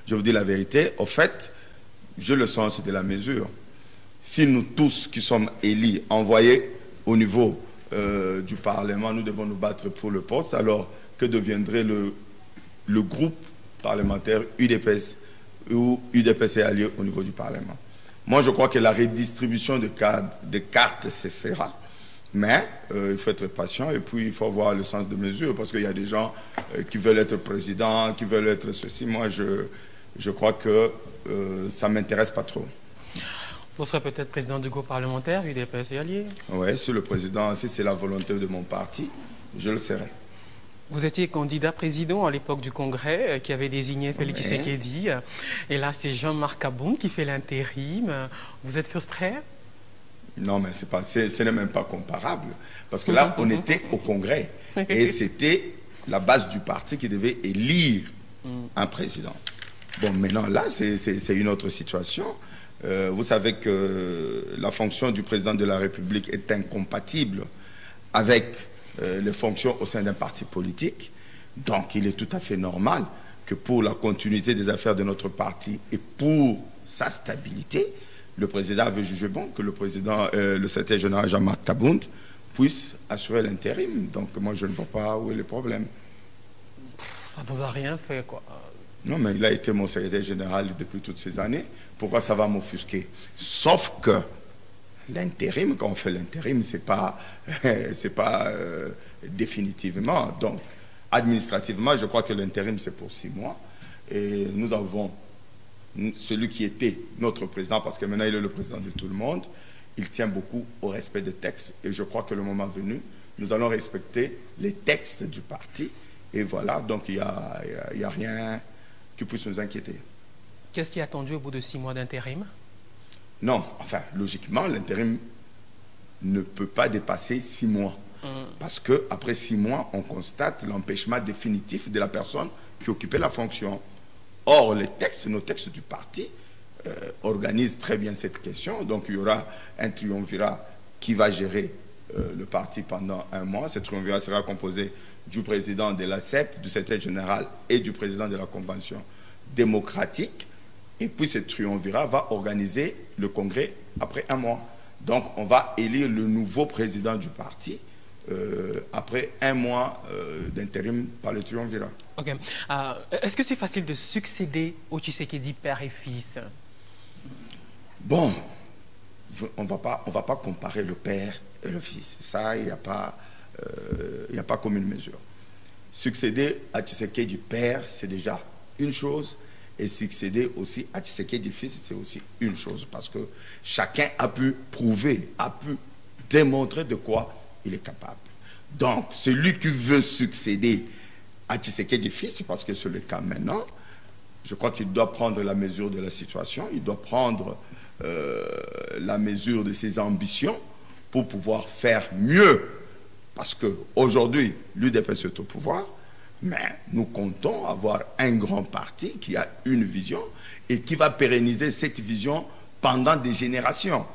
Je vous dis la vérité. Au fait, je le sens, c'est de la mesure. Si nous tous qui sommes élus, envoyés au niveau du Parlement, nous devons nous battre pour le poste, alors que deviendrait le groupe parlementaire UDPS ou UDPS et alliés au niveau du Parlement? Moi, je crois que la redistribution de cartes se fera. Mais il faut être patient et puis il faut avoir le sens de mesure parce qu'il y a des gens qui veulent être président, qui veulent être ceci. Moi, je crois que ça ne m'intéresse pas trop. Vous serez peut-être président du groupe parlementaire, UDPS et alliés? Oui, si le président, si c'est la volonté de mon parti, je le serai. Vous étiez candidat président à l'époque du Congrès qui avait désigné Félix Tshisekedi. Et là, c'est Jean-Marc Aboun qui fait l'intérim. Vous êtes frustré? Non, mais ce n'est même pas comparable. Parce que là, on était au Congrès. Et c'était la base du parti qui devait élire un président. Bon, maintenant, là, c'est une autre situation. Vous savez que la fonction du président de la République est incompatible avec les fonctions au sein d'un parti politique. Donc, il est tout à fait normal que pour la continuité des affaires de notre parti et pour sa stabilité, le président avait jugé bon que le président, le secrétaire général Jean-Marc Aboun puisse assurer l'intérim. Donc, moi, je ne vois pas où est le problème. Ça ne vous a rien fait, quoi. Non, mais il a été mon secrétaire général depuis toutes ces années. Pourquoi ça va m'offusquer? Sauf que l'intérim, quand on fait l'intérim, c'est pas définitivement. Donc, administrativement, je crois que l'intérim, c'est pour 6 mois. Et nous avons celui qui était notre président, parce que maintenant il est le président de tout le monde, il tient beaucoup au respect des textes. Et je crois que le moment venu, nous allons respecter les textes du parti. Et voilà, donc il n'y a rien qui puisse nous inquiéter. Qu'est-ce qui est attendu au bout de 6 mois d'intérim? Non, enfin, logiquement, l'intérim ne peut pas dépasser 6 mois. Parce qu'après 6 mois, on constate l'empêchement définitif de la personne qui occupait la fonction. Or, nos textes du parti organisent très bien cette question. Donc, il y aura un triumvirat qui va gérer le parti pendant 1 mois. Ce triumvirat sera composé du président de la CEP, du secrétaire général et du président de la Convention démocratique. Et puis, ce triumvirat va organiser le congrès après 1 mois. Donc, on va élire le nouveau président du parti après 1 mois d'intérim par le triumvirat. Ok. Est-ce que c'est facile de succéder au Tshisekedi père et fils? Bon, on va pas comparer le père et le fils. Ça, il n'y a pas commune mesure. Succéder à Tshisekedi père, c'est déjà une chose. Et succéder aussi à Tshisekedi fils, c'est aussi une chose. Parce que chacun a pu prouver, a pu démontrer de quoi il est capable. Donc, celui qui veut succéder à Tshisekedi fils, parce que c'est le cas maintenant, je crois qu'il doit prendre la mesure de la situation, il doit prendre la mesure de ses ambitions pour pouvoir faire mieux. Parce qu'aujourd'hui, l'UDPS est au pouvoir, mais nous comptons avoir un grand parti qui a une vision et qui va pérenniser cette vision pendant des générations.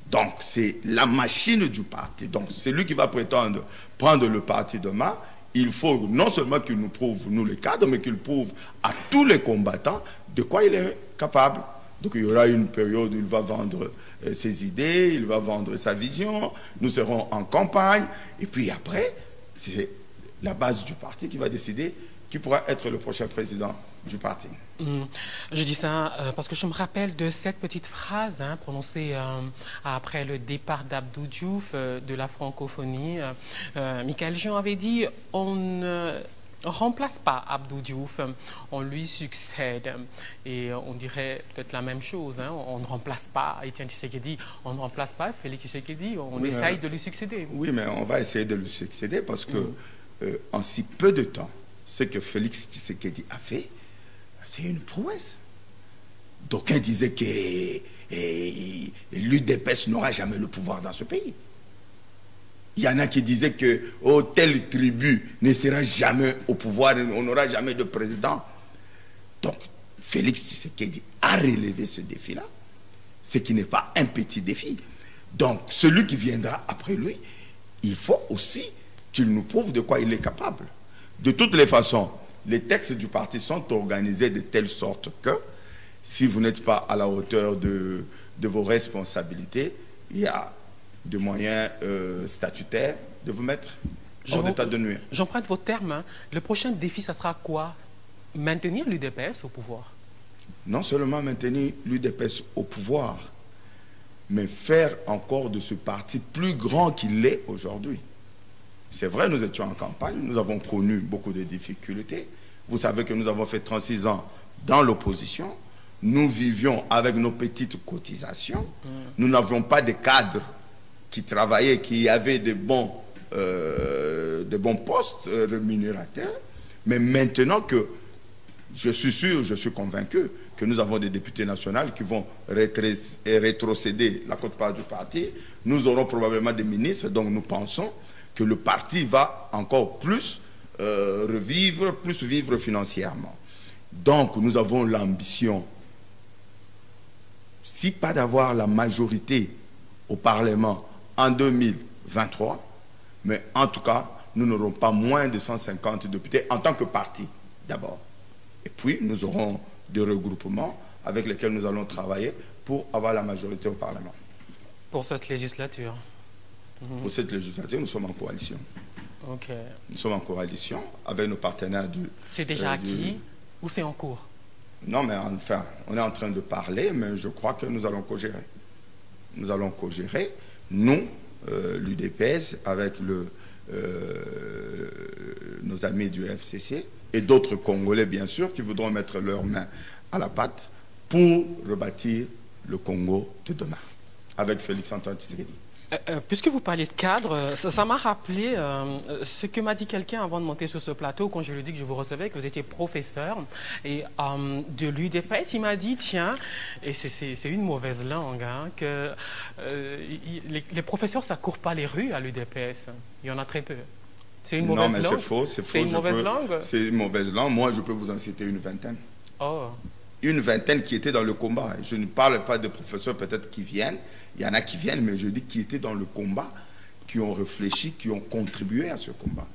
Donc, c'est la machine du parti. Donc, celui qui va prétendre prendre le parti demain, il faut non seulement qu'il nous prouve, nous les cadres, mais qu'il prouve à tous les combattants de quoi il est capable. Donc, il y aura une période où il va vendre ses idées, il va vendre sa vision, nous serons en campagne, et puis après, c'est la base du parti qui va décider qui pourra être le prochain président du parti. Je dis ça parce que je me rappelle de cette petite phrase prononcée après le départ d'Abdou Diouf de la francophonie. Michael Jean avait dit « On ne remplace pas Abdou Diouf, on lui succède ». Et on dirait peut-être la même chose. On ne remplace pas Étienne Tshisekedi, on ne remplace pas Félix Tshisekedi, on essaye de lui succéder. Oui, mais on va essayer de lui succéder parce que en si peu de temps, ce que Félix Tshisekedi a fait, c'est une prouesse. D'aucuns disaient que l'UDPS n'aura jamais le pouvoir dans ce pays. Il y en a qui disaient que telle tribu ne sera jamais au pouvoir, on n'aura jamais de président. Donc, Félix Tshisekedi a relevé ce défi-là, ce qui n'est pas un petit défi. Donc, celui qui viendra après lui, il faut aussi qu'il nous prouve de quoi il est capable. De toutes les façons, les textes du parti sont organisés de telle sorte que si vous n'êtes pas à la hauteur de vos responsabilités, il y a des moyens statutaires de vous mettre hors d'état de nuire. J'emprunte vos termes. Hein. Le prochain défi, ça sera quoi? Maintenir l'UDPS au pouvoir? Non seulement maintenir l'UDPS au pouvoir, mais faire encore de ce parti plus grand qu'il est aujourd'hui. C'est vrai, nous étions en campagne, nous avons connu beaucoup de difficultés. Vous savez que nous avons fait 36 ans dans l'opposition. Nous vivions avec nos petites cotisations. Nous n'avions pas de cadres qui travaillaient, qui avaient de bons postes rémunérateurs. Mais maintenant que je suis sûr, je suis convaincu que nous avons des députés nationaux qui vont rétrocéder la quote-part du parti. Nous aurons probablement des ministres, donc nous pensons que le parti va encore plus revivre, plus vivre financièrement. Donc nous avons l'ambition, si pas d'avoir la majorité au Parlement en 2023, mais en tout cas, nous n'aurons pas moins de 150 députés en tant que parti d'abord. Et puis, nous aurons des regroupements avec lesquels nous allons travailler pour avoir la majorité au Parlement. Pour cette législature? Pour cette législature, nous sommes en coalition. Ok. Nous sommes en coalition avec nos partenaires du... C'est déjà acquis ou c'est en cours? Non, mais enfin, on est en train de parler, mais je crois que nous allons co-gérer. Nous allons co-gérer, nous, l'UDPS, avec nos amis du FCC et d'autres Congolais, bien sûr, qui voudront mettre leurs mains à la pâte pour rebâtir le Congo de demain, avec Félix-Antoine Tshisekedi. Puisque vous parlez de cadre, ça m'a rappelé ce que m'a dit quelqu'un avant de monter sur ce plateau, quand je lui ai dit que je vous recevais, que vous étiez professeur et, de l'UDPS. Il m'a dit, tiens, et c'est une mauvaise langue, hein, que les professeurs, ça ne court pas les rues à l'UDPS. Il y en a très peu. C'est une mauvaise langue? Non, mais c'est faux, c'est faux. C'est une mauvaise langue? C'est une mauvaise langue. Moi, je peux vous en citer une vingtaine. Oh. Une vingtaine qui étaient dans le combat. Je ne parle pas de professeurs peut-être qui viennent. Il y en a qui viennent, mais je dis qui étaient dans le combat, qui ont réfléchi, qui ont contribué à ce combat.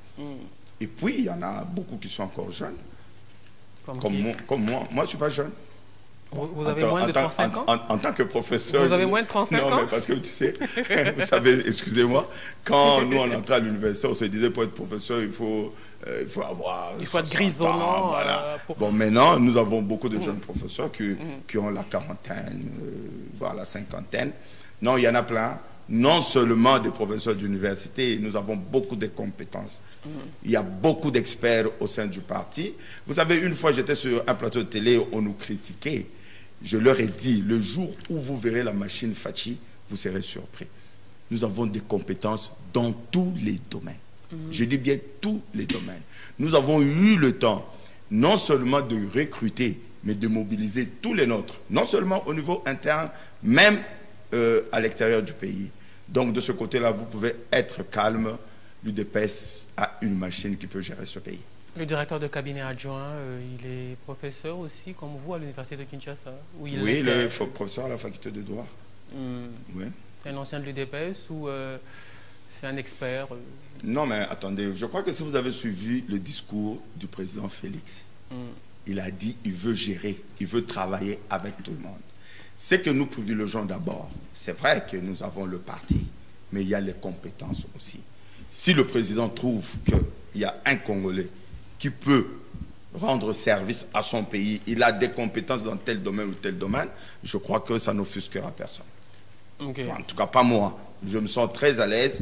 Et puis, il y en a beaucoup qui sont encore jeunes. Comme moi. Moi, je ne suis pas jeune. Vous avez moins de 35 ans? En tant que professeur... Vous avez moins de 35 ans? Non, mais parce que tu sais, vous savez, excusez-moi, quand nous, on entrait à l'université, on se disait, pour être professeur, il faut avoir... Il faut être grisonnant. Voilà. Bon, maintenant, nous avons beaucoup de jeunes professeurs qui ont la quarantaine, voire la cinquantaine. Non, il y en a plein. Non seulement des professeurs d'université, nous avons beaucoup de compétences. Il y a beaucoup d'experts au sein du parti. Vous savez, une fois, j'étais sur un plateau de télé, on nous critiquait. Je leur ai dit, le jour où vous verrez la machine Fachi, vous serez surpris. Nous avons des compétences dans tous les domaines. Je dis bien tous les domaines. Nous avons eu le temps, non seulement de recruter, mais de mobiliser tous les nôtres. Non seulement au niveau interne, même à l'extérieur du pays. Donc, de ce côté-là, vous pouvez être calme. L'UDPS a une machine qui peut gérer ce pays. Le directeur de cabinet adjoint, il est professeur aussi, comme vous, à l'université de Kinshasa? Oui, il est professeur à la faculté de droit. Oui. Un ancien de l'UDPS ou c'est un expert? Non, mais attendez, je crois que si vous avez suivi le discours du président Félix, il a dit qu'il veut gérer, il veut travailler avec tout le monde. C'est que nous privilégions d'abord. C'est vrai que nous avons le parti, mais il y a les compétences aussi. Si le président trouve qu'il y a un Congolais qui peut rendre service à son pays, il a des compétences dans tel domaine ou tel domaine, je crois que ça n'offusquera personne. Okay. Enfin, en tout cas, pas moi. Je me sens très à l'aise.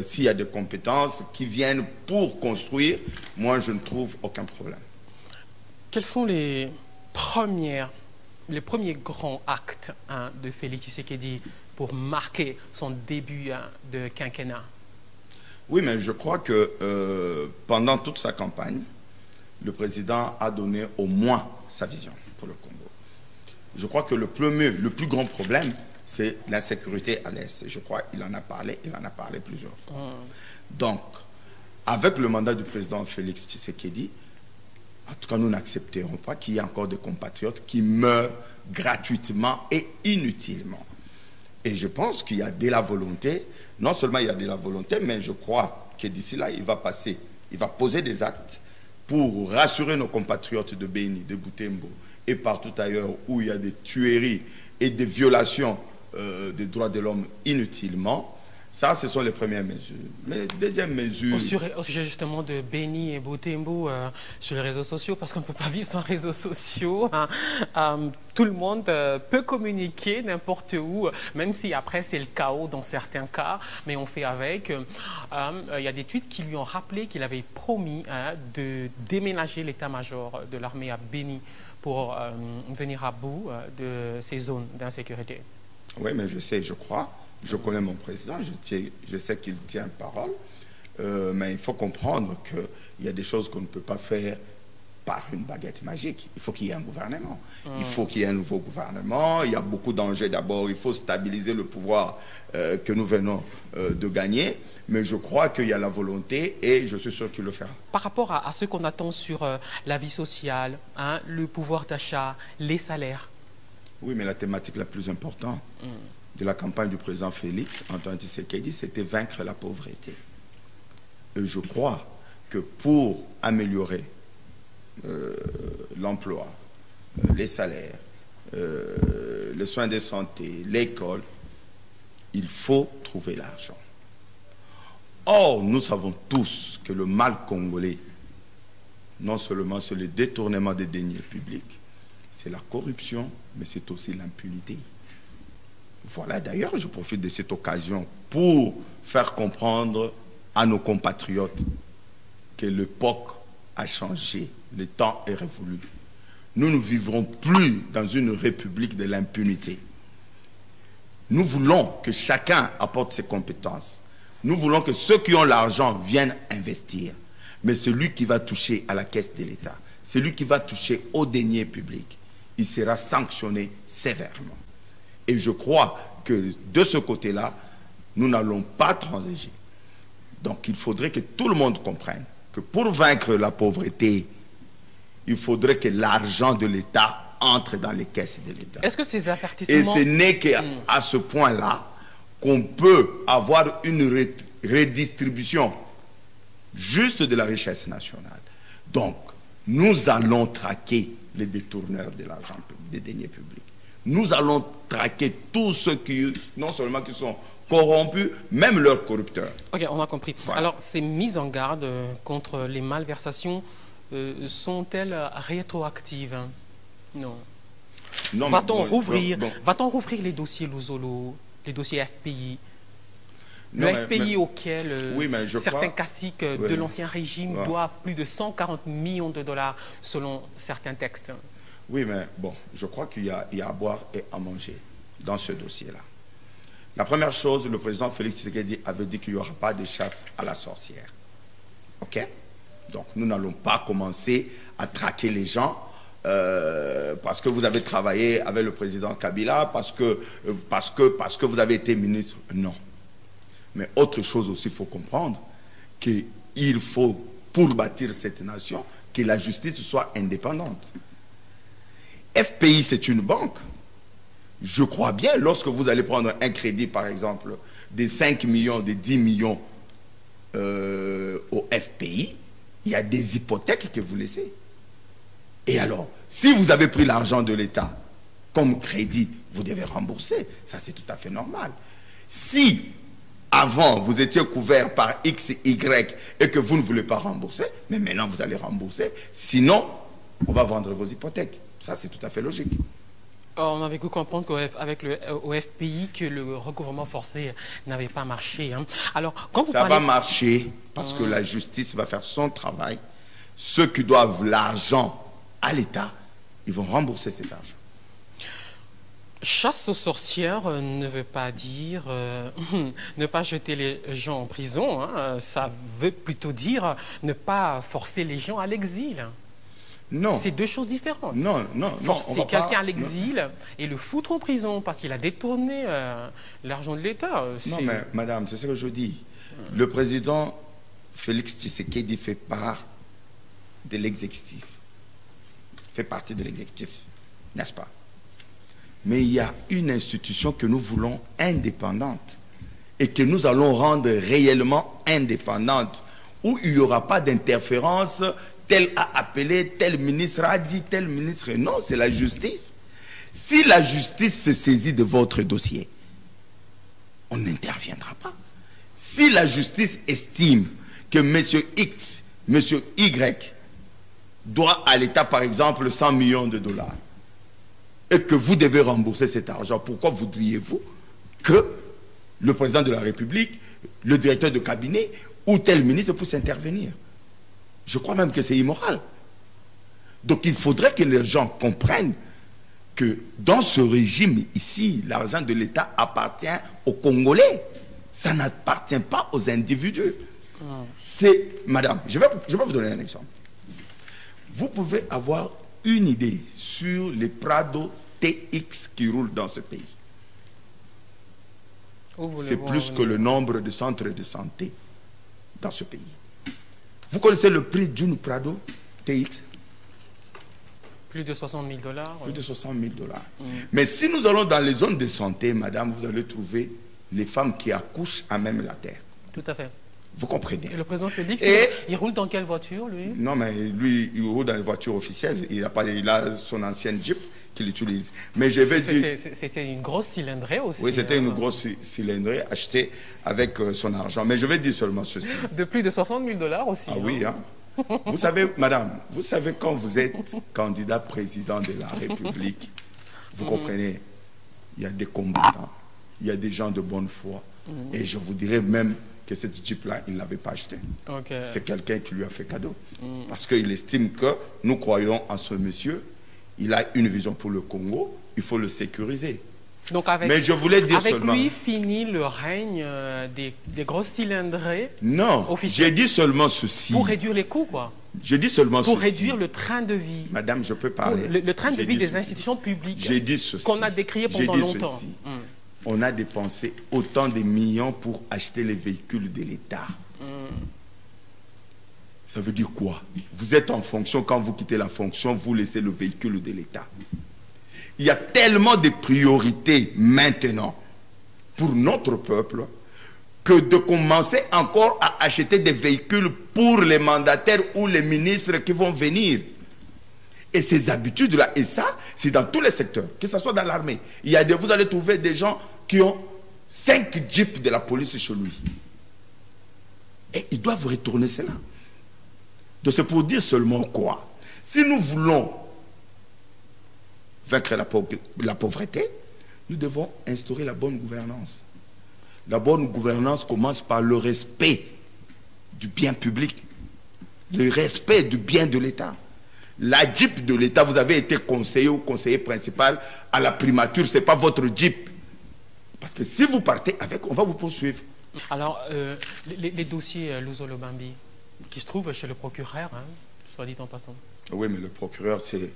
S'il y a des compétences qui viennent pour construire, moi, je ne trouve aucun problème. Quels sont les premiers grands actes de Félix Tshisekedi pour marquer son début de quinquennat? Oui, mais je crois que pendant toute sa campagne, le président a donné au moins sa vision pour le Congo. Je crois que le plus grand problème, c'est l'insécurité à l'Est. Je crois qu'il en a parlé plusieurs fois. Donc, avec le mandat du président Félix Tshisekedi, en tout cas, nous n'accepterons pas qu'il y ait encore des compatriotes qui meurent gratuitement et inutilement. Et je pense qu'il y a de la volonté, non seulement il y a de la volonté, mais je crois que d'ici là, il va poser des actes pour rassurer nos compatriotes de Béni, de Butembo et partout ailleurs où il y a des tueries et des violations des droits de l'homme inutilement. Ça, ce sont les premières mesures. Mais les deuxièmes mesures... Au sujet justement de Béni et Butembo sur les réseaux sociaux, parce qu'on ne peut pas vivre sans réseaux sociaux. Tout le monde peut communiquer n'importe où, même si après c'est le chaos dans certains cas, mais on fait avec. Il y a des tweets qui lui ont rappelé qu'il avait promis de déménager l'état-major de l'armée à Béni pour venir à bout de ces zones d'insécurité. Oui, mais je sais, je crois. Je connais mon président, je sais qu'il tient parole, mais il faut comprendre qu'il y a des choses qu'on ne peut pas faire par une baguette magique. Il faut qu'il y ait un gouvernement. Il faut qu'il y ait un nouveau gouvernement. Il y a beaucoup d'enjeux. D'abord, il faut stabiliser le pouvoir que nous venons de gagner. Mais je crois qu'il y a la volonté et je suis sûr qu'il le fera. Par rapport à ce qu'on attend sur la vie sociale, le pouvoir d'achat, les salaires. Oui, mais la thématique la plus importante de la campagne du président Félix Antoine Tshisekedi, c'était vaincre la pauvreté. Et je crois que pour améliorer l'emploi, les salaires, les soins de santé, l'école, il faut trouver l'argent. Or, nous savons tous que le mal congolais, non seulement c'est le détournement des deniers publics, c'est la corruption, mais c'est aussi l'impunité. Voilà, d'ailleurs, je profite de cette occasion pour faire comprendre à nos compatriotes que l'époque a changé, le temps est révolu. Nous ne vivrons plus dans une république de l'impunité. Nous voulons que chacun apporte ses compétences. Nous voulons que ceux qui ont l'argent viennent investir. Mais celui qui va toucher à la caisse de l'État, celui qui va toucher aux deniers publics, il sera sanctionné sévèrement. Et je crois que de ce côté-là, nous n'allons pas transiger. Donc il faudrait que tout le monde comprenne que pour vaincre la pauvreté, il faudrait que l'argent de l'État entre dans les caisses de l'État. Est-ce que ces avertissements... Et ce n'est qu'à ce point-là qu'on peut avoir une redistribution juste de la richesse nationale. Donc, nous allons traquer les détourneurs de l'argent, des deniers publics. Nous allons traquer tous ceux qui, non seulement qui sont corrompus, même leurs corrupteurs. Ok, on a compris. Voilà. Alors, ces mises en garde contre les malversations sont-elles rétroactives? Non. Non. Va-t-on rouvrir les dossiers Luzolo, les dossiers FPI? Le FPI auquel certains caciques de l'ancien régime doivent plus de 140 millions de dollars selon certains textes. Oui, mais bon, je crois qu'il y a à boire et à manger dans ce dossier-là. La première chose, le président Félix Tshisekedi avait dit qu'il n'y aura pas de chasse à la sorcière. OK? Donc, nous n'allons pas commencer à traquer les gens parce que vous avez travaillé avec le président Kabila, parce que vous avez été ministre. Non. Mais autre chose aussi, il faut comprendre qu'il faut, pour bâtir cette nation, que la justice soit indépendante. FPI, c'est une banque. Je crois bien, lorsque vous allez prendre un crédit, par exemple, de 5 millions, de 10 millions au FPI, il y a des hypothèques que vous laissez. Et alors, si vous avez pris l'argent de l'État comme crédit, vous devez rembourser. Ça, c'est tout à fait normal. Si, avant, vous étiez couvert par X, Y et que vous ne voulez pas rembourser, mais maintenant, vous allez rembourser. Sinon, on va vendre vos hypothèques. Ça, c'est tout à fait logique. On avait pu comprendre qu'avec le FPI, que le recouvrement forcé n'avait pas marché. Hein. Alors, quand vous ça va marcher parce que la justice va faire son travail. Ceux qui doivent l'argent à l'État, ils vont rembourser cet argent. Chasse aux sorcières ne veut pas dire ne pas jeter les gens en prison. Hein. Ça veut plutôt dire ne pas forcer les gens à l'exil. Non. C'est deux choses différentes. Non. Forcer quelqu'un à l'exil et le foutre en prison parce qu'il a détourné l'argent de l'État. Non, mais madame, c'est ce que je dis. Le président Félix Tshisekedi fait part de l'exécutif. Fait partie de l'exécutif, n'est-ce pas? Mais il y a une institution que nous voulons indépendante et que nous allons rendre réellement indépendante, où il n'y aura pas d'interférence tel a appelé, tel ministre a dit, tel ministre... Non, c'est la justice. Si la justice se saisit de votre dossier, on n'interviendra pas. Si la justice estime que M. X, M. Y doit à l'État, par exemple, 100 millions de dollars, et que vous devez rembourser cet argent, pourquoi voudriez-vous que le président de la République, le directeur de cabinet ou tel ministre puisse intervenir? Je crois même que c'est immoral. Donc il faudrait que les gens comprennent que dans ce régime ici, l'argent de l'État appartient aux Congolais. Ça n'appartient pas aux individus. C'est, madame, je vais vous donner un exemple. Vous pouvez avoir une idée sur les Prado TX qui roulent dans ce pays. C'est plus que le nombre de centres de santé dans ce pays. Vous connaissez le prix d'une Prado TX? Plus de 60 000 dollars. Plus de 60 000 dollars. Mais si nous allons dans les zones de santé, madame, vous allez trouver les femmes qui accouchent à même la terre. Tout à fait. Vous comprenez? Et le président Félix, il roule dans quelle voiture, lui? Non, mais lui, il roule dans les voitures officielles. Il a son ancienne Jeep qu'il utilise. Mais je vais dire... C'était une grosse cylindrée aussi. Oui, c'était une grosse cylindrée achetée avec son argent. Mais je vais dire seulement ceci. De plus de 60 000 dollars aussi. Ah oui, hein? Vous savez, madame, vous savez quand vous êtes candidat président de la République, vous comprenez, il y a des combattants, il y a des gens de bonne foi. Et je vous dirais même que cette Jeep-là, il ne l'avait pas acheté. C'est quelqu'un qui lui a fait cadeau. Parce qu'il estime que nous croyons en ce monsieur. Il a une vision pour le Congo. Il faut le sécuriser. Donc mais je voulais dire seulement... Avec lui, finit le règne des grosses cylindrées. Non, j'ai dit seulement ceci. Pour réduire les coûts, quoi. Je dis seulement ceci. Pour réduire le train de vie. Madame, je peux parler. Le train de vie des institutions publiques. J'ai dit ceci. Qu'on a décrié pendant longtemps. On a dépensé autant de millions pour acheter les véhicules de l'État. Ça veut dire quoi? Vous êtes en fonction, quand vous quittez la fonction, vous laissez le véhicule de l'État. Il y a tellement de priorités maintenant pour notre peuple que de commencer encore à acheter des véhicules pour les mandataires ou les ministres qui vont venir. Et ces habitudes-là, et ça, c'est dans tous les secteurs, que ce soit dans l'armée. Vous allez trouver des gens qui ont 5 jeeps de la police chez lui. Et ils doivent retourner cela. Donc c'est pour dire seulement quoi? Si nous voulons vaincre la pauvreté, nous devons instaurer la bonne gouvernance. La bonne gouvernance commence par le respect du bien public, le respect du bien de l'État. La Jeep de l'État, vous avez été conseiller ou conseiller principal à la primature, ce n'est pas votre Jeep. Parce que si vous partez avec, on va vous poursuivre. Alors, les dossiers Luzo Lobambi, qui se trouvent chez le procureur, hein, soit dit en passant. Oui, mais le procureur, c'est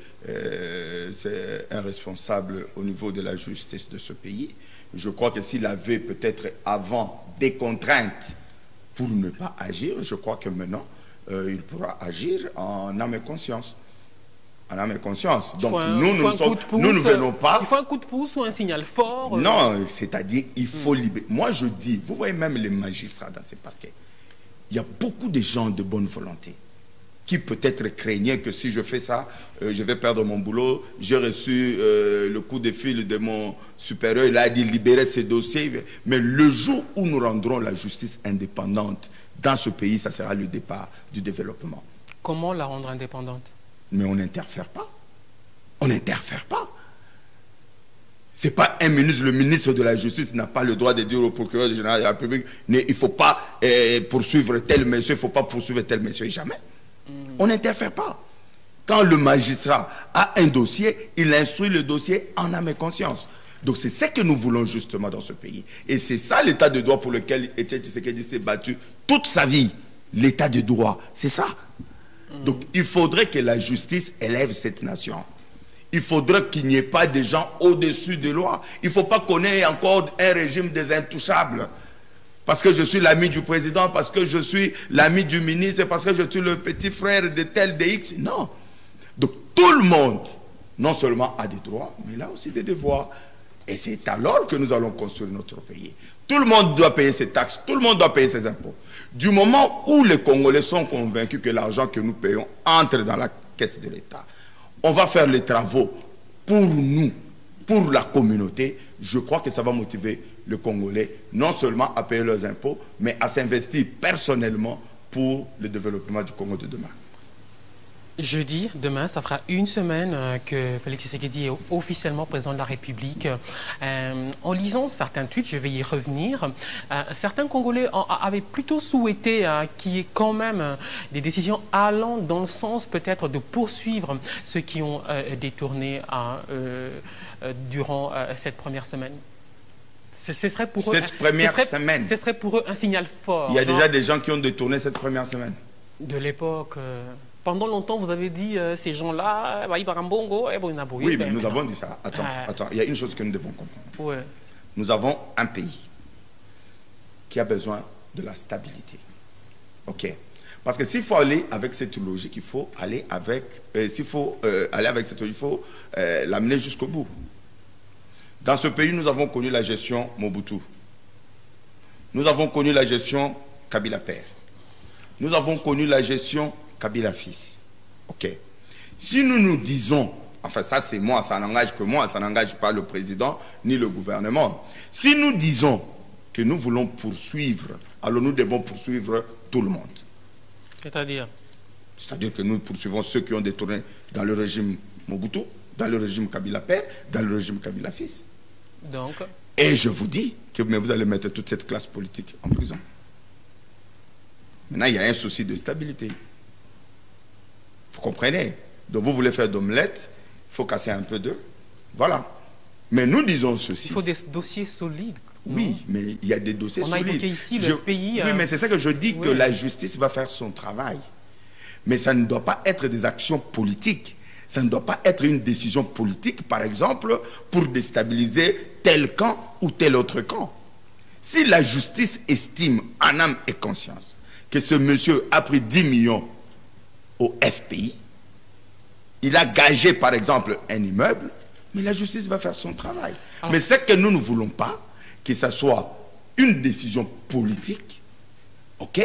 un responsable au niveau de la justice de ce pays. Je crois que s'il avait peut-être avant des contraintes pour ne pas agir, je crois que maintenant, il pourra agir en âme et conscience. En âme et conscience. Donc nous ne venons pas... Il faut un coup de pouce ou un signal fort. Non, c'est-à-dire il faut libérer. Moi je dis, vous voyez même les magistrats dans ces parquets, il y a beaucoup de gens de bonne volonté qui peut-être craignaient que si je fais ça, je vais perdre mon boulot. J'ai reçu le coup de fil de mon supérieur, il a dit libérer ces dossiers. Mais le jour où nous rendrons la justice indépendante dans ce pays, ça sera le départ du développement. Comment la rendre indépendante? Mais on n'interfère pas. On n'interfère pas. Ce n'est pas un ministre, le ministre de la Justice n'a pas le droit de dire au procureur général de la République, il ne faut pas poursuivre tel monsieur, il ne faut pas poursuivre tel monsieur, jamais. On n'interfère pas. Quand le magistrat a un dossier, il instruit le dossier en âme et conscience. Donc c'est ce que nous voulons justement dans ce pays. Et c'est ça l'état de droit pour lequel Étienne Tshisekedi s'est battu toute sa vie. L'état de droit, c'est ça. Donc il faudrait que la justice élève cette nation. Il faudrait qu'il n'y ait pas de gens au-dessus des lois. Il ne faut pas qu'on ait encore un régime des intouchables. Parce que je suis l'ami du président, parce que je suis l'ami du ministre, parce que je suis le petit frère de tel, de X. Non. Donc tout le monde, non seulement a des droits, mais il a aussi des devoirs. Et c'est alors que nous allons construire notre pays. Tout le monde doit payer ses taxes, tout le monde doit payer ses impôts. Du moment où les Congolais sont convaincus que l'argent que nous payons entre dans la caisse de l'État, on va faire les travaux pour nous, pour la communauté, je crois que ça va motiver les Congolais non seulement à payer leurs impôts, mais à s'investir personnellement pour le développement du Congo de demain. Jeudi, demain, ça fera une semaine que Félix Tshisekedi est officiellement président de la République. En lisant certains tweets, je vais y revenir, certains Congolais avaient plutôt souhaité qu'il y ait quand même des décisions allant dans le sens peut-être de poursuivre ceux qui ont détourné durant cette première semaine. Ce serait pour cette première semaine. Ce serait pour eux un signal fort. Il y a déjà des gens qui ont détourné cette première semaine. De l'époque... Pendant longtemps, vous avez dit ces gens-là, oui, mais nous avons dit ça. Attends, il y a une chose que nous devons comprendre. Ouais. Nous avons un pays qui a besoin de la stabilité. OK? Parce que s'il faut aller avec cette logique, il faut aller avec... s'il faut aller avec cette logique, il faut l'amener jusqu'au bout. Dans ce pays, nous avons connu la gestion Mobutu. Nous avons connu la gestion Kabila Père. Nous avons connu la gestion Kabila fils. OK. Si nous nous disons, enfin ça c'est moi, ça n'engage que moi, ça n'engage pas le président ni le gouvernement. Si nous disons que nous voulons poursuivre, alors nous devons poursuivre tout le monde. C'est-à-dire? C'est-à-dire que nous poursuivons ceux qui ont détourné dans le régime Mobutu, dans le régime Kabila Père, dans le régime Kabila fils. Donc? Et je vous dis que mais vous allez mettre toute cette classe politique en prison. Maintenant, il y a un souci de stabilité. Vous comprenez? Donc vous voulez faire d'omelette, il faut casser un peu d'œufs. Voilà. Mais nous disons ceci. Il faut des dossiers solides. Oui, mais il y a des dossiers solides. On a évoqué ici le pays... Oui, mais c'est ça que je dis, que la justice va faire son travail. Mais ça ne doit pas être des actions politiques. Ça ne doit pas être une décision politique, par exemple, pour déstabiliser tel camp ou tel autre camp. Si la justice estime en âme et conscience que ce monsieur a pris 10 millions au FPI, il a gagé par exemple un immeuble, mais la justice va faire son travail. Mais c'est que nous ne voulons pas que ce soit une décision politique, ok,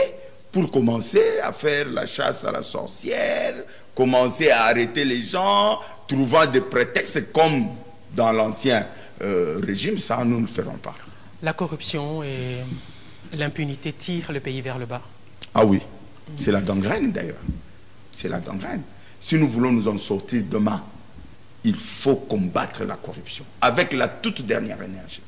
pour commencer à faire la chasse à la sorcière, commencer à arrêter les gens, trouvant des prétextes comme dans l'ancien régime, ça nous ne le ferons pas. La corruption et l'impunité tirent le pays vers le bas. Ah oui, c'est la gangrène d'ailleurs. C'est la gangrène. Si nous voulons nous en sortir demain, il faut combattre la corruption avec la toute dernière énergie.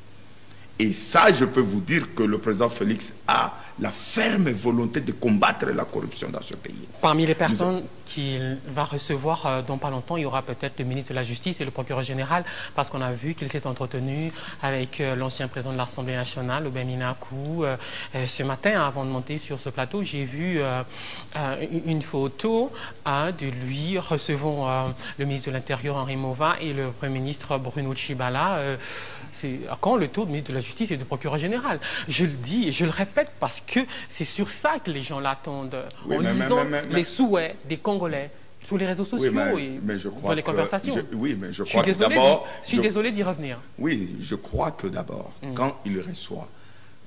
Et ça, je peux vous dire que le président Félix a la ferme volonté de combattre la corruption dans ce pays. Parmi les personnes qu'il va recevoir dans pas longtemps, il y aura peut-être le ministre de la Justice et le procureur général, parce qu'on a vu qu'il s'est entretenu avec l'ancien président de l'Assemblée nationale, Aubin Minakou. Ce matin, avant de monter sur ce plateau, j'ai vu une photo de lui recevant le ministre de l'Intérieur, Henri Mova, et le Premier ministre Bruno Tshibala. C'est quand le tour du ministre de la Justice et du procureur général. Je le dis et je le répète parce que c'est sur ça que les gens l'attendent. En lisant les souhaits des Congolais sur les réseaux sociaux et dans les conversations. Oui, mais je crois que d'abord... Je suis désolé d'y revenir. Oui, je crois que d'abord, quand il reçoit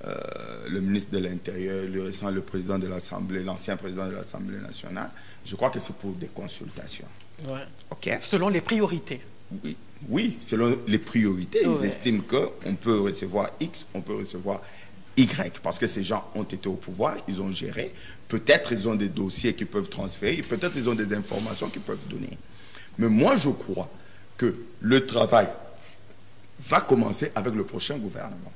le ministre de l'Intérieur, le président de l'Assemblée, l'ancien président de l'Assemblée nationale, je crois que c'est pour des consultations. Ouais. Okay. Selon les priorités. Oui, selon les priorités, ils estiment qu'on peut recevoir X, on peut recevoir Y, parce que ces gens ont été au pouvoir, ils ont géré, peut-être ils ont des dossiers qu'ils peuvent transférer, peut-être ils ont des informations qu'ils peuvent donner. Mais moi, je crois que le travail va commencer avec le prochain gouvernement.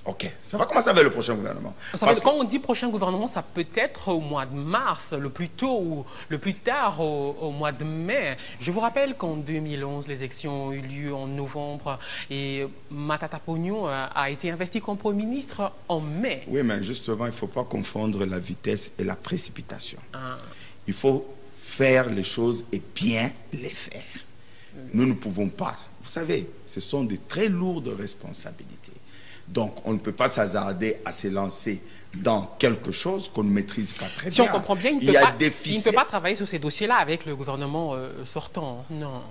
Ok, ça va commencer avec le prochain gouvernement. Quand on dit prochain gouvernement, ça peut être au mois de mars, le plus tôt ou le plus tard au mois de mai. Je vous rappelle qu'en 2011, les élections ont eu lieu en novembre et Matata Pognon a été investi comme Premier ministre en mai. Oui, mais justement, il ne faut pas confondre la vitesse et la précipitation. Il faut faire les choses et bien les faire. Nous ne pouvons pas. Vous savez, ce sont de très lourdes responsabilités. Donc, on ne peut pas s'hasarder à se lancer dans quelque chose qu'on ne maîtrise pas très bien. Si on comprend bien, il ne peut pas travailler sur ces dossiers-là avec le gouvernement sortant. Non.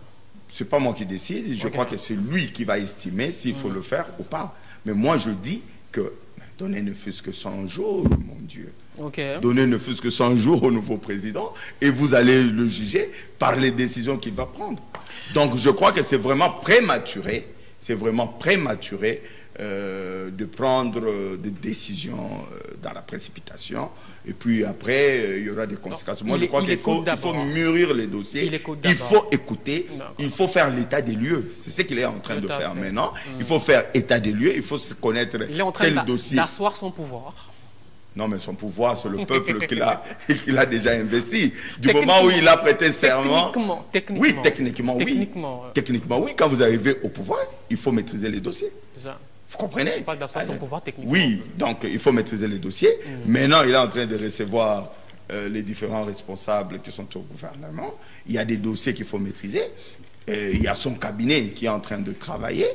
c'est pas moi qui décide. Je crois que c'est lui qui va estimer s'il faut le faire ou pas. Mais moi, je dis que donnez ne fût-ce que 100 jours, mon Dieu. Donnez ne fût-ce que 100 jours au nouveau président et vous allez le juger par les décisions qu'il va prendre. Donc, je crois que c'est vraiment prématuré. C'est vraiment prématuré de prendre des décisions dans la précipitation. Et puis après, il y aura des conséquences. Moi, je crois qu'il faut mûrir les dossiers. Il faut écouter. Il faut faire l'état des lieux. C'est ce qu'il est en train de faire maintenant. Il faut faire état des lieux. Il faut se connaître tel dossier. D'asseoir son pouvoir. Non, mais son pouvoir, c'est le peuple qu'il a déjà investi. Du moment où il a prêté serment... Techniquement. Oui, techniquement, oui. Techniquement, oui. Quand vous arrivez au pouvoir, il faut maîtriser les dossiers. Vous comprenez? Il parle d'asseoir son pouvoir techniquement. Oui, donc il faut maîtriser les dossiers. Maintenant, il est en train de recevoir les différents responsables qui sont au gouvernement. Il y a des dossiers qu'il faut maîtriser. Il y a son cabinet qui est en train de travailler.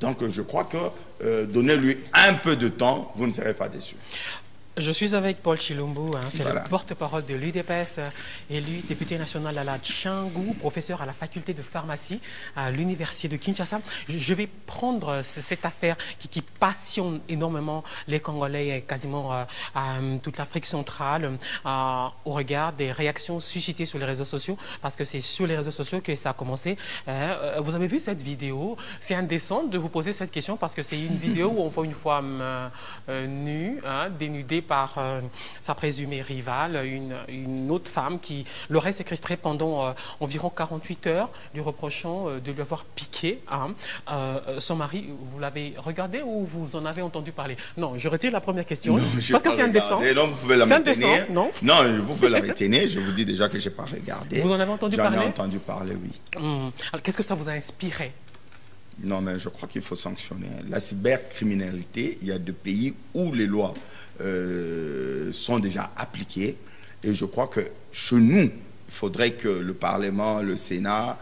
Donc, je crois que donnez-lui un peu de temps, vous ne serez pas déçus. Je suis avec Paul Chilombo, c'est le porte-parole de l'UDPS, élu député national à la Tchangou, professeur à la faculté de pharmacie à l'université de Kinshasa. Je vais prendre cette affaire qui passionne énormément les Congolais et quasiment toute l'Afrique centrale au regard des réactions suscitées sur les réseaux sociaux, parce que c'est sur les réseaux sociaux que ça a commencé. Vous avez vu cette vidéo? C'est indécent de vous poser cette question parce que c'est une vidéo où on voit une femme nue, dénudée par sa présumée rivale, une autre femme qui l'aurait séquestrée pendant environ 48 heures, lui reprochant de lui avoir piqué son mari. Vous l'avez regardé ou vous en avez entendu parler? Non, je retire la première question. Non, parce que c'est indécent. Non, vous pouvez la maintenir. Non, vous pouvez la retenir. Je vous dis déjà que je n'ai pas regardé. Vous en avez entendu parler? J'en ai entendu parler, oui. Alors, qu'est-ce que ça vous a inspiré? Non, mais je crois qu'il faut sanctionner. La cybercriminalité, il y a des pays où les lois sont déjà appliquées. Et je crois que chez nous, il faudrait que le Parlement, le Sénat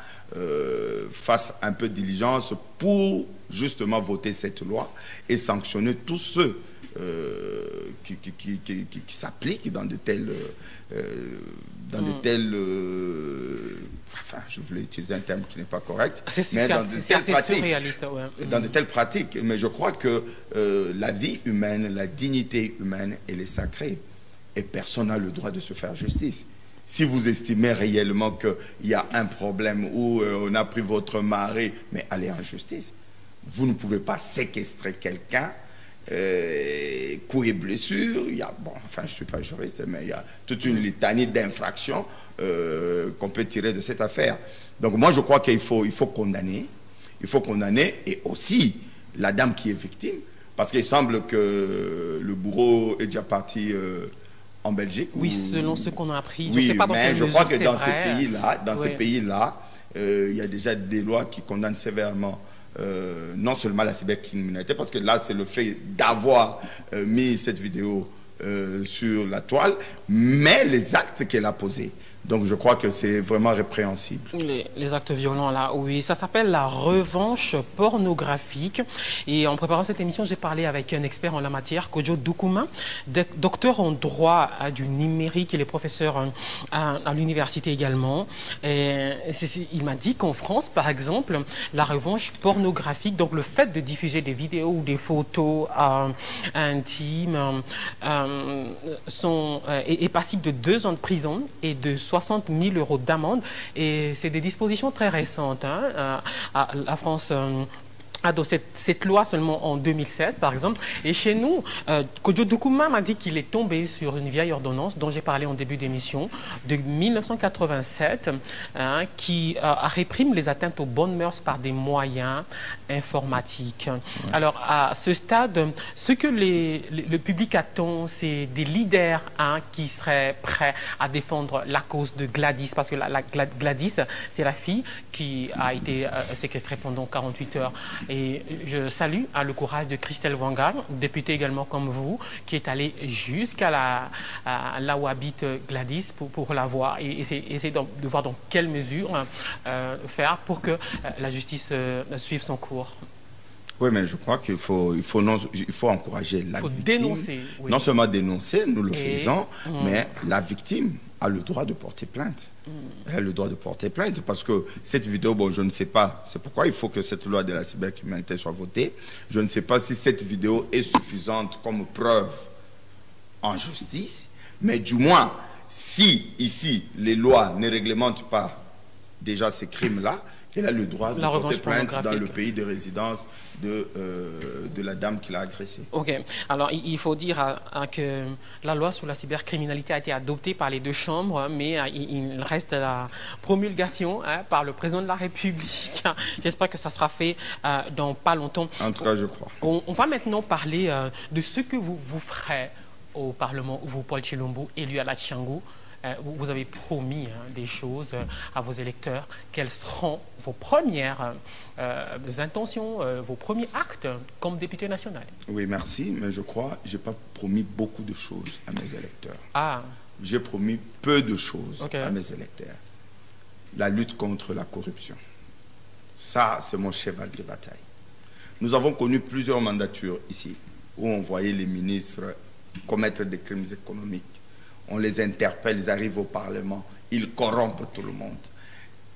fassent un peu de diligence pour justement voter cette loi et sanctionner tous ceux qui s'appliquent dans de telles... enfin, je voulais utiliser un terme qui n'est pas correct, mais dans de telles pratiques. Mais je crois que la vie humaine, la dignité humaine, elle est sacrée. Et personne n'a le droit de se faire justice. Si vous estimez réellement qu'il y a un problème où on a pris votre mari, mais allez en justice. Vous ne pouvez pas séquestrer quelqu'un, coups et blessures. Il y a, bon, enfin, je ne suis pas juriste, mais il y a toute une litanie d'infractions qu'on peut tirer de cette affaire. Donc moi, je crois qu'il faut condamner. Il faut condamner, et aussi la dame qui est victime, parce qu'il semble que le bourreau est déjà parti en Belgique. Oui, selon ce qu'on a appris. Oui, mais je crois que dans ces pays-là, il y a déjà des lois qui condamnent sévèrement non seulement la cybercriminalité, parce que là, c'est le fait d'avoir mis cette vidéo sur la toile, mais les actes qu'elle a posés. Donc, je crois que c'est vraiment répréhensible. Les actes violents, là, oui. Ça s'appelle la revanche pornographique. Et en préparant cette émission, j'ai parlé avec un expert en la matière, Kojo Doukouma, docteur en droit du numérique. Il est professeur à l'université également. Et il m'a dit qu'en France, par exemple, la revanche pornographique, donc le fait de diffuser des vidéos ou des photos intimes, est passible de 2 ans de prison et de 60 000 € d'amende. Et c'est des dispositions très récentes. La France adopté cette loi seulement en 2007, par exemple. Et chez nous, Kojo Doukouma m'a dit qu'il est tombé sur une vieille ordonnance dont j'ai parlé en début d'émission, de 1987, qui réprime les atteintes aux bonnes mœurs par des moyens informatiques. Ouais. Alors, à ce stade, ce que le public attend, c'est des leaders qui seraient prêts à défendre la cause de Gladys, parce que Gladys, c'est la fille qui a été séquestrée pendant 48 heures. Et je salue le courage de Christelle Wanga, députée également comme vous, qui est allée jusqu'à là où habite Gladys pour la voir et essayer de voir dans quelle mesure faire pour que la justice suive son cours. Oui, mais je crois il faut encourager la victime. Dénoncer, oui. Non seulement dénoncer, nous le faisons, mais la victime a le droit de porter plainte. Elle a le droit de porter plainte parce que cette vidéo, bon, je ne sais pas, c'est pourquoi il faut que cette loi de la cybercriminalité soit votée. Je ne sais pas si cette vidéo est suffisante comme preuve en justice, mais du moins, si ici les lois ne réglementent pas déjà ces crimes-là, elle a le droit de porter plainte dans le pays de résidence de la dame qui l'a agressée. Ok. Alors, il faut dire que la loi sur la cybercriminalité a été adoptée par les deux chambres, mais il reste la promulgation par le président de la République. J'espère que ça sera fait dans pas longtemps. En tout cas, je crois. On va maintenant parler de ce que vous ferez au Parlement, vous, Paul Tshilombo, élu à la Tchangou. Vous avez promis des choses à vos électeurs. Quelles seront vos premières intentions, vos premiers actes comme député national? Oui, merci, mais je crois que je n'ai pas promis beaucoup de choses à mes électeurs. Ah. J'ai promis peu de choses à mes électeurs. La lutte contre la corruption. Ça, c'est mon cheval de bataille. Nous avons connu plusieurs mandatures ici, où on voyait les ministres commettre des crimes économiques. On les interpelle, ils arrivent au Parlement, ils corrompent tout le monde.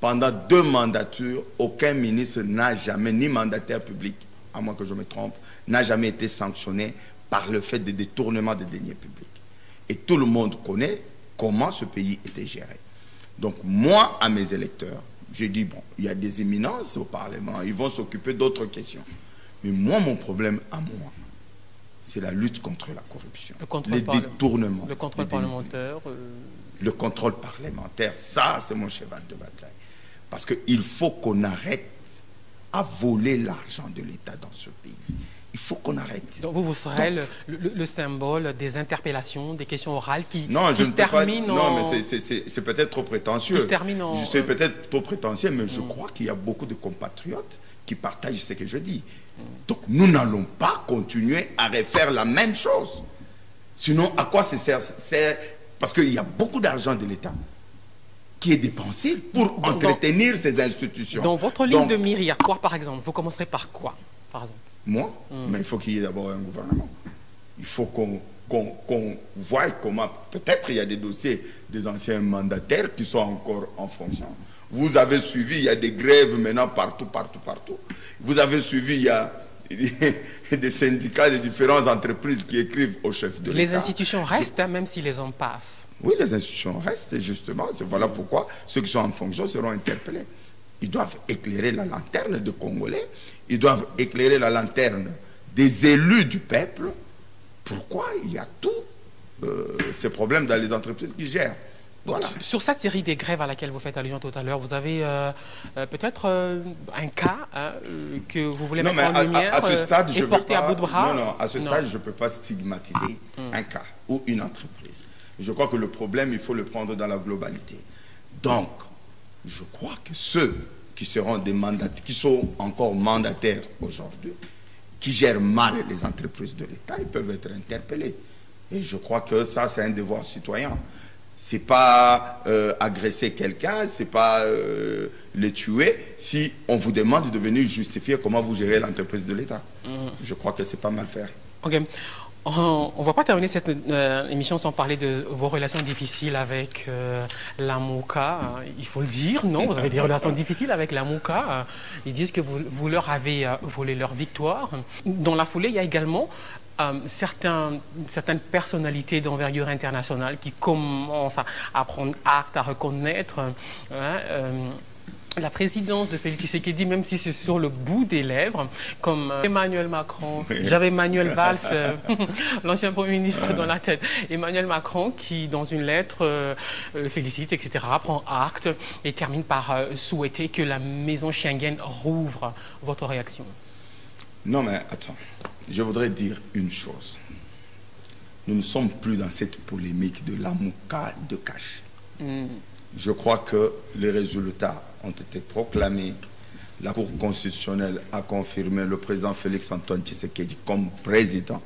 Pendant 2 mandatures, aucun ministre n'a jamais, ni mandataire public, à moins que je me trompe, n'a jamais été sanctionné par le fait de détournement de deniers publics. Et tout le monde connaît comment ce pays était géré. Donc moi, à mes électeurs, je dis, bon, il y a des éminences au Parlement, ils vont s'occuper d'autres questions. Mais moi, mon problème à moi, c'est la lutte contre la corruption, les détournements. Le contrôle parlementaire. Le contrôle parlementaire, ça, c'est mon cheval de bataille. Parce qu'il faut qu'on arrête à voler l'argent de l'État dans ce pays. Il faut qu'on arrête. Donc vous serez le symbole des interpellations, des questions orales qui se terminent Non, mais c'est peut-être trop prétentieux. Je suis peut-être trop prétentieux, mais je crois qu'il y a beaucoup de compatriotes qui partagent ce que je dis. Donc nous n'allons pas continuer à refaire la même chose. Sinon, à quoi ça sert? Parce qu'il y a beaucoup d'argent de l'État qui est dépensé pour entretenir ces institutions. Dans votre ligne de mire, il y a quoi, par exemple? Vous commencerez par quoi, par exemple? Moi? Mais il faut qu'il y ait d'abord un gouvernement. Il faut qu'on voie comment... Peut-être il y a des dossiers des anciens mandataires qui sont encore en fonction. Vous avez suivi, il y a des grèves maintenant partout. Vous avez suivi, il y a des syndicats de différentes entreprises qui écrivent au chef de l'État. Les institutions restent, même si les hommes passent. Oui, les institutions restent, justement. Voilà pourquoi ceux qui sont en fonction seront interpellés. Ils doivent éclairer la lanterne des Congolais. Ils doivent éclairer la lanterne des élus du peuple. Pourquoi il y a tous ces problèmes dans les entreprises qui gèrent? Voilà. Sur cette série des grèves à laquelle vous faites allusion tout à l'heure, vous avez peut-être un cas que vous voulez mettre en lumière à ce stade, et porter à bout de bras? Non, à ce stade, je ne peux pas stigmatiser un cas ou une entreprise. Je crois que le problème, il faut le prendre dans la globalité. Donc, je crois que ceux qui seront des mandataires, qui sont encore mandataires aujourd'hui, qui gèrent mal les entreprises de l'État, ils peuvent être interpellés. Et je crois que ça, c'est un devoir citoyen. C'est pas agresser quelqu'un, c'est pas le tuer si on vous demande de venir justifier comment vous gérez l'entreprise de l'État. Je crois que c'est pas mal faire. Ok. On ne va pas terminer cette émission sans parler de vos relations difficiles avec la Mouka. Il faut le dire, non? Vous avez des relations difficiles avec la Mouka. Ils disent que vous leur avez volé leur victoire. Dans la foulée, il y a également certaines personnalités d'envergure internationale qui commencent à prendre acte, à reconnaître la présidence de Félix Tshisekedi, même si c'est sur le bout des lèvres, comme Emmanuel Macron. J'avais Manuel Valls, l'ancien Premier ministre, dans la tête. Emmanuel Macron qui, dans une lettre, le félicite, etc., prend acte et termine par souhaiter que la maison Schengen rouvre. Votre réaction? Non, mais attends. Je voudrais dire une chose. Nous ne sommes plus dans cette polémique de la Mouka de cash. Je crois que les résultats ont été proclamés. La Cour constitutionnelle a confirmé le président Félix-Antoine Tshisekedi comme président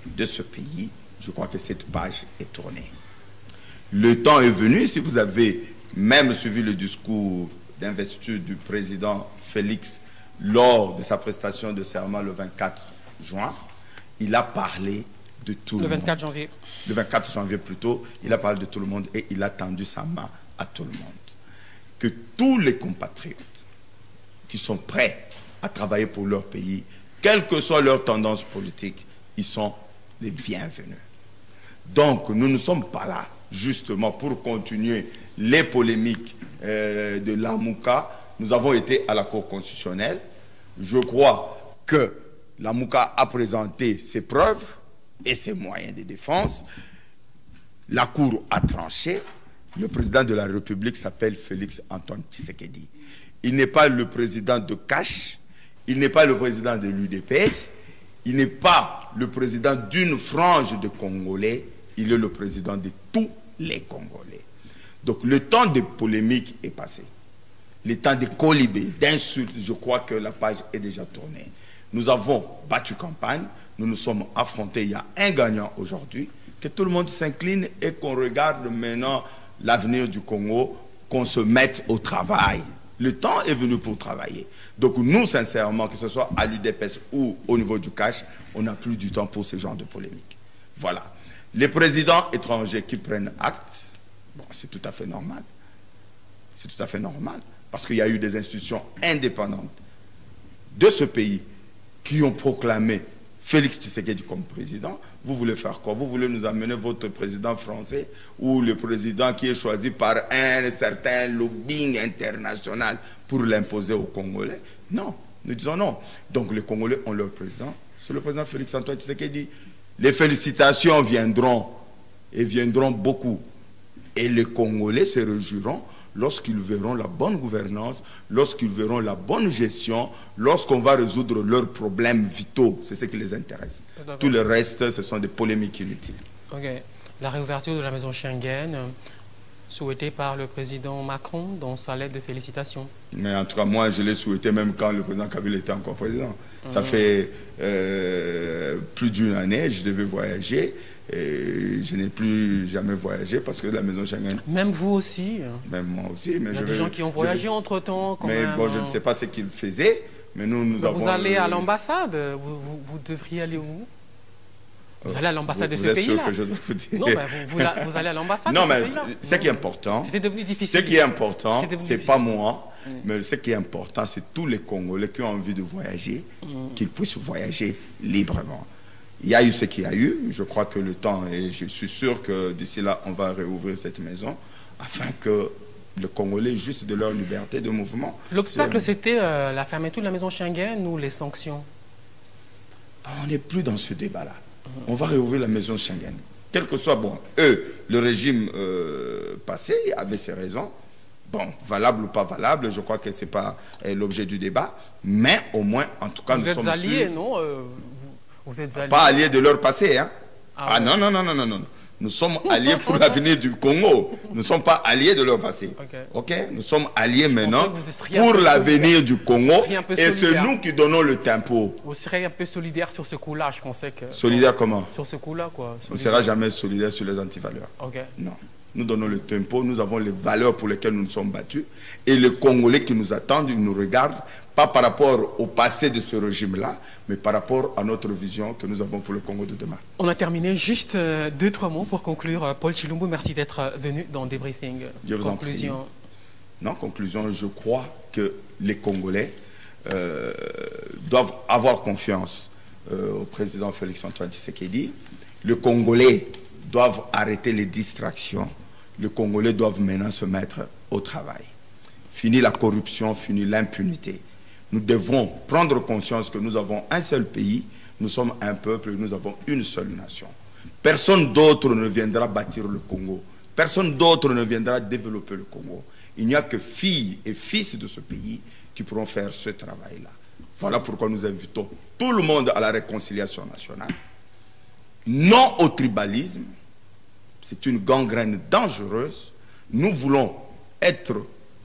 de ce pays. Je crois que cette page est tournée. Le temps est venu, si vous avez même suivi le discours d'investiture du président Félix lors de sa prestation de serment le 24 juin, il a parlé de tout le monde. Le 24 janvier. Le 24 janvier plutôt, il a parlé de tout le monde et il a tendu sa main à tout le monde. Que tous les compatriotes qui sont prêts à travailler pour leur pays, quelle que soit leur tendance politique, ils sont les bienvenus. Donc, nous ne sommes pas là, justement, pour continuer les polémiques de l'AMUCA. Nous avons été à la Cour constitutionnelle. Je crois que l'AMUCA a présenté ses preuves et ses moyens de défense. La Cour a tranché. Le président de la République s'appelle Félix Antoine Tshisekedi. Il n'est pas le président de Cash, il n'est pas le président de l'UDPS, il n'est pas le président d'une frange de Congolais, il est le président de tous les Congolais. Donc le temps de polémique est passé. Le temps de colibés, d'insultes, je crois que la page est déjà tournée. Nous avons battu campagne, nous nous sommes affrontés, il y a un gagnant aujourd'hui, que tout le monde s'incline et qu'on regarde maintenant l'avenir du Congo, qu'on se mette au travail. Le temps est venu pour travailler. Donc nous, sincèrement, que ce soit à l'UDPS ou au niveau du cash, on n'a plus du temps pour ce genre de polémique. Voilà. Les présidents étrangers qui prennent acte, bon, c'est tout à fait normal. C'est tout à fait normal. Parce qu'il y a eu des institutions indépendantes de ce pays qui ont proclamé Félix Tshisekedi comme président. Vous voulez faire quoi? Vous voulez nous amener votre président français ou le président qui est choisi par un certain lobbying international pour l'imposer aux Congolais? Non, nous disons non. Donc les Congolais ont leur président, c'est le président Félix Antoine Tshisekedi. Les félicitations viendront et viendront beaucoup. Et les Congolais se réjouiront lorsqu'ils verront la bonne gouvernance, lorsqu'ils verront la bonne gestion, lorsqu'on va résoudre leurs problèmes vitaux. C'est ce qui les intéresse. Tout le reste, ce sont des polémiques inutiles. Ok. La réouverture de la maison Schengen, souhaitée par le président Macron dans sa lettre de félicitations. Mais en tout cas, moi, je l'ai souhaité même quand le président Kabila était encore président. Ça fait plus d'une année, je devais voyager. Et je n'ai plus jamais voyagé parce que la maison Schengen... Même vous aussi? Même moi aussi. Mais il y a des gens qui ont voyagé entre-temps. Mais bon, je ne sais pas ce qu'ils faisaient. Mais nous avons... Vous allez à l'ambassade. Vous devriez aller où? Vous allez à l'ambassade de ce pays-là. Vous êtes sûr que je dois vous dire? Non, ben vous allez à l'ambassade. Non, mais ce qui est important... C'était devenu difficile. Ce qui est important, ce n'est pas moi. Mais ce qui est important, c'est tous les Congolais qui ont envie de voyager, qu'ils puissent voyager librement. Il y a eu ce qu'il y a eu. Je crois que le temps, et je suis sûr que d'ici là, on va réouvrir cette maison afin que les Congolais jouissent de leur liberté de mouvement. L'obstacle, c'était la fermeture de la maison Schengen ou les sanctions? On n'est plus dans ce débat-là. On va réouvrir la maison Schengen. Quel que soit, bon, eux, le régime passé avait ses raisons. Bon, valable ou pas valable, je crois que ce n'est pas l'objet du débat. Mais au moins, en tout cas, nous sommes sûrs... Vous êtes alliés, non? Vous êtes alliés. Pas alliés de leur passé, hein? Ah non, non, non, non, non, non. Nous sommes alliés pour l'avenir du Congo. Nous ne sommes pas alliés de leur passé. Ok? Nous sommes alliés maintenant pour l'avenir du Congo. Et c'est nous qui donnons le tempo. Vous serez un peu solidaire sur ce coup-là, je pensais que... Solidaire comment? Sur ce coup-là, quoi. On ne sera jamais solidaire sur les antivaleurs. Ok. Non. Nous donnons le tempo, nous avons les valeurs pour lesquelles nous nous sommes battus. Et les Congolais qui nous attendent, ils nous regardent, pas par rapport au passé de ce régime-là, mais par rapport à notre vision que nous avons pour le Congo de demain. On a terminé, juste 2-3 mots pour conclure. Paul Tshilombo, merci d'être venu dans Débriefing. Je vous en prie. Non, conclusion, je crois que les Congolais doivent avoir confiance au président Félix Antoine Tshisekedi. Les Congolais doivent arrêter les distractions. Les Congolais doivent maintenant se mettre au travail. Fini la corruption, fini l'impunité. Nous devons prendre conscience que nous avons un seul pays, nous sommes un peuple et nous avons une seule nation. Personne d'autre ne viendra bâtir le Congo. Personne d'autre ne viendra développer le Congo. Il n'y a que filles et fils de ce pays qui pourront faire ce travail-là. Voilà pourquoi nous invitons tout le monde à la réconciliation nationale. Non au tribalisme. C'est une gangrène dangereuse. Nous voulons être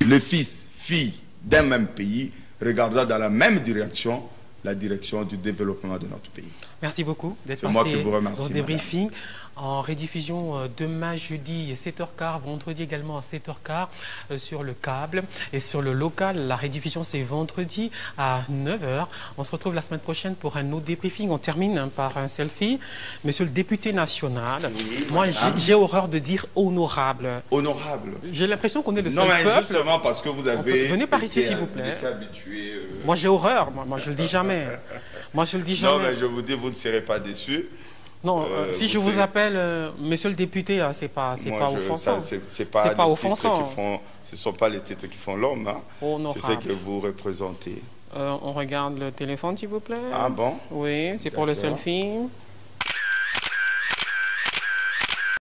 le fils, fille d'un même pays, regardant dans la même direction, la direction du développement de notre pays. Merci beaucoup d'être C'est moi passé qui vous remercie, dans des madame. briefings. En rediffusion demain jeudi 7h15, vendredi également à 7h15 sur le câble et sur le local. La rediffusion c'est vendredi à 9h. On se retrouve la semaine prochaine pour un autre débriefing. On termine par un selfie. Monsieur le député national, Oui, moi madame. j'ai horreur de dire honorable. Honorable. J'ai l'impression qu'on est le Non, seul mais peuple. justement parce que vous avez... Venez par ici, été- s'il vous plaît. Vous étiez habitué... Moi j'ai horreur, moi je le dis jamais. Moi je le dis Non, jamais. mais je vous dis, vous ne serez pas déçus. Non, si je vous savez- appelle monsieur le député, c'est pas offensant. C'est pas, pas les offensant. titres qui font, ce ne sont pas les titres qui font l'homme. Hein. Honorable. C'est ce que vous représentez. On regarde le téléphone, s'il vous plaît. Ah bon? Oui, c'est pour le D'accord. selfie.